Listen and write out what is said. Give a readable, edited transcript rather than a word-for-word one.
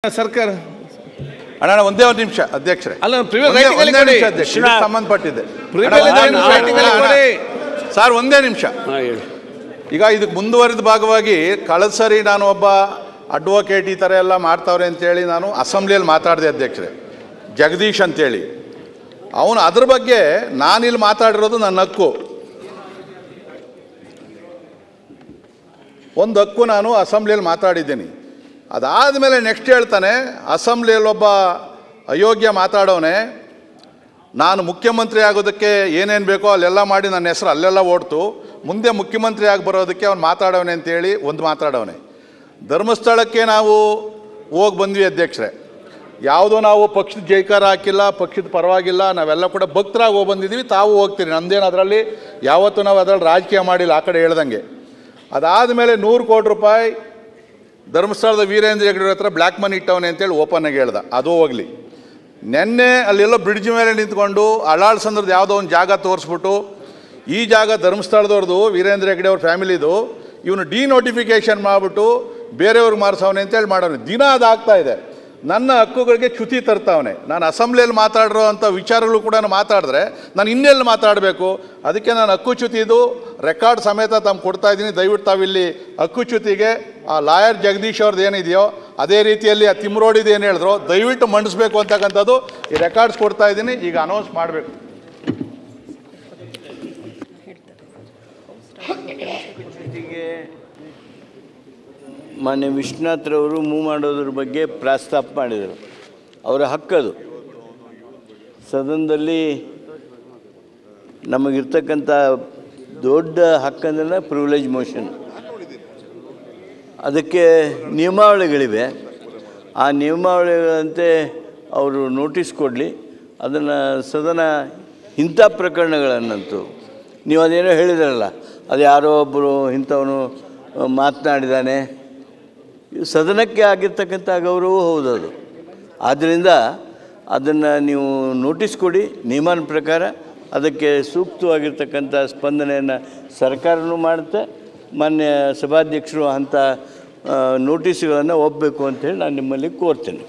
ಸರ್ಕಾರ ಅಣ್ಣ ಒಂದೇ ಒಂದು ನಿಮಿಷ ಅಧ್ಯಕ್ಷರೇ, ಅಲ್ಲ ಸಂಬಂಧಪಟ್ಟಿದೆ ಸರ್, ಒಂದೇ ನಿಮಿಷ. ಈಗ ಇದಕ್ಕೆ ಮುಂದುವರಿದ ಭಾಗವಾಗಿ ಕಳೆದ ಸರಿ ನಾನು ಒಬ್ಬ ಅಡ್ವೊಕೇಟ್ ಈ ಥರ ಎಲ್ಲ ಮಾಡ್ತಾವ್ರೆ ಅಂತೇಳಿ ನಾನು ಅಸೆಂಬ್ಲಿಯಲ್ಲಿ ಮಾತಾಡಿದೆ ಅಧ್ಯಕ್ಷರೇ, ಜಗದೀಶ್ ಅಂತೇಳಿ. ಅವನು ಅದ್ರ ಬಗ್ಗೆ ನಾನಿಲ್ಲಿ ಮಾತಾಡಿರೋದು ನನ್ನ ಹಕ್ಕು, ಒಂದು ಹಕ್ಕು ನಾನು ಅಸೆಂಬ್ಲಿಯಲ್ಲಿ ಮಾತಾಡಿದ್ದೀನಿ. ಅದಾದಮೇಲೆ ನೆಕ್ಸ್ಟ್ ಹೇಳ್ತಾನೆ, ಅಸೆಂಬ್ಲಿಯಲ್ಲಿ ಒಬ್ಬ ಅಯೋಗ್ಯ ಮಾತಾಡೋನೆ, ನಾನು ಮುಖ್ಯಮಂತ್ರಿ ಆಗೋದಕ್ಕೆ ಏನೇನು ಬೇಕೋ ಅಲ್ಲೆಲ್ಲ ಮಾಡಿ ನನ್ನ ಹೆಸರು ಅಲ್ಲೆಲ್ಲ ಓಡ್ತು, ಮುಂದೆ ಮುಖ್ಯಮಂತ್ರಿ ಆಗಿ ಬರೋದಕ್ಕೆ ಅವ್ನು ಮಾತಾಡೋನೆ ಅಂತೇಳಿ ಒಂದು ಮಾತಾಡೋನೆ. ಧರ್ಮಸ್ಥಳಕ್ಕೆ ನಾವು ಹೋಗಿ ಬಂದ್ವಿ ಅಧ್ಯಕ್ಷರೇ, ಯಾವುದೋ ನಾವು ಪಕ್ಷದ ಜೈಕಾರ ಹಾಕಿಲ್ಲ, ಪಕ್ಷದ ಪರವಾಗಿಲ್ಲ, ನಾವೆಲ್ಲ ಕೂಡ ಭಕ್ತರಾಗಿ ಹೋಗಿ ಬಂದಿದ್ದೀವಿ, ತಾವು ಹೋಗ್ತೀರಿ, ನಮ್ಮದೇನು ಅದರಲ್ಲಿ ಯಾವತ್ತೂ ನಾವು ಅದರಲ್ಲಿ ರಾಜಕೀಯ ಮಾಡಿಲ್ಲ ಆ ಕಡೆ ಹೇಳ್ದಂಗೆ. ಅದಾದಮೇಲೆ 100 ಕೋಟಿ ರೂಪಾಯಿ ಧರ್ಮಸ್ಥಳದ ವೀರೇಂದ್ರ ಹೆಗ್ಗಡೆ ಹತ್ರ ಬ್ಲ್ಯಾಕ್ ಮನಿ ಇಟ್ಟವನೆ ಅಂತೇಳಿ ಓಪನ್ನಾಗಿ ಹೇಳ್ದ. ಅದು ಹೋಗಲಿ, ನೆನ್ನೆ ಅಲ್ಲೆಲ್ಲೋ ಬ್ರಿಡ್ಜ್ ಮೇಲೆ ನಿಂತ್ಕೊಂಡು ಅಳಾಳ್ಸಂದ್ರದ್ದು ಯಾವುದೋ ಒಂದು ಜಾಗ ತೋರಿಸ್ಬಿಟ್ಟು, ಈ ಜಾಗ ಧರ್ಮಸ್ಥಳದವ್ರದ್ದು ವೀರೇಂದ್ರ ಹೆಗ್ಗಡೆ ಅವ್ರ ಫ್ಯಾಮಿಲಿದು, ಇವನು ಡಿನೋಟಿಫಿಕೇಷನ್ ಮಾಡಿಬಿಟ್ಟು ಬೇರೆಯವ್ರಿಗೆ ಮಾರಿಸವನೆ ಅಂತೇಳಿ ಮಾಡೋನು. ದಿನ ಅದಾಗ್ತಾ ಇದೆ. ನನ್ನ ಹಕ್ಕುಗಳಿಗೆ ಚ್ಯುತಿ ತರ್ತಾವನೆ. ನಾನು ಅಸೆಂಬ್ಲಿಯಲ್ಲಿ ಮಾತಾಡಿರೋ ಅಂಥ ವಿಚಾರಗಳು ಕೂಡ ಮಾತಾಡಿದ್ರೆ ನಾನು ಇನ್ನೆಲ್ಲಿ ಮಾತಾಡಬೇಕು? ಅದಕ್ಕೆ ನಾನು ಹಕ್ಕುಚ್ಯುತಿದು ರೆಕಾರ್ಡ್ ಸಮೇತ ತಮ್ಮ ಕೊಡ್ತಾ ಇದ್ದೀನಿ. ದಯವಿಟ್ಟು ತಾವಿಲ್ಲಿ ಹಕ್ಕುಚ್ಯುತಿಗೆ ಆ ಲಾಯರ್ ಜಗದೀಶ್ ಅವ್ರದ್ದು ಏನಿದೆಯೋ ಅದೇ ರೀತಿಯಲ್ಲಿ ಆ ತಿಮ್ರೋಡಿದು ಏನು ಹೇಳಿದ್ರು ದಯವಿಟ್ಟು ಮಂಡಿಸ್ಬೇಕು ಅಂತಕ್ಕಂಥದ್ದು ಈ ರೆಕಾರ್ಡ್ಸ್ ಕೊಡ್ತಾ ಇದ್ದೀನಿ. ಈಗ ಅನೌನ್ಸ್ ಮಾಡಬೇಕು. ಮಾನ್ಯ ವಿಶ್ವನಾಥ್ರವರು ಮೂವ್ ಮಾಡೋದ್ರ ಬಗ್ಗೆ ಪ್ರಸ್ತಾಪ ಮಾಡಿದರು. ಅವರ ಹಕ್ಕದು. ಸದನದಲ್ಲಿ ನಮಗಿರ್ತಕ್ಕಂಥ ದೊಡ್ಡ ಹಕ್ಕಂದ್ರೆ ಪ್ರಿವಿಲೇಜ್ ಮೋಷನ್. ಅದಕ್ಕೆ ನಿಯಮಾವಳಿಗಳಿವೆ. ಆ ನಿಯಮಾವಳಿಗಳಂತೆ ಅವರು ನೋಟಿಸ್ ಕೊಡಲಿ. ಅದನ್ನು ಸದನ ಇಂಥ ಪ್ರಕರಣಗಳನ್ನಂತೂ ನೀವು ಅದೇನೋ ಹೇಳಿದ್ರಲ್ಲ, ಅದು ಯಾರೋ ಒಬ್ಬರು ಇಂಥವನು ಮಾತನಾಡಿದ್ದಾನೆ, ಸದನಕ್ಕೆ ಆಗಿರ್ತಕ್ಕಂಥ ಗೌರವ ಹೌದದು. ಆದ್ದರಿಂದ ಅದನ್ನು ನೀವು ನೋಟಿಸ್ ಕೊಡಿ, ನಿಯಮನ ಪ್ರಕಾರ ಅದಕ್ಕೆ ಸೂಕ್ತವಾಗಿರ್ತಕ್ಕಂಥ ಸ್ಪಂದನೆಯನ್ನು ಸರ್ಕಾರನೂ ಮಾಡುತ್ತೆ. ಮಾನ್ಯ ಸಭಾಧ್ಯಕ್ಷರು ಅಂಥ ನೋಟಿಸ್ಗಳನ್ನು ಒಪ್ಪಬೇಕು ಅಂತೇಳಿ ನಾನು ನಿಮ್ಮಲ್ಲಿ ಕೋರ್ತೇನೆ.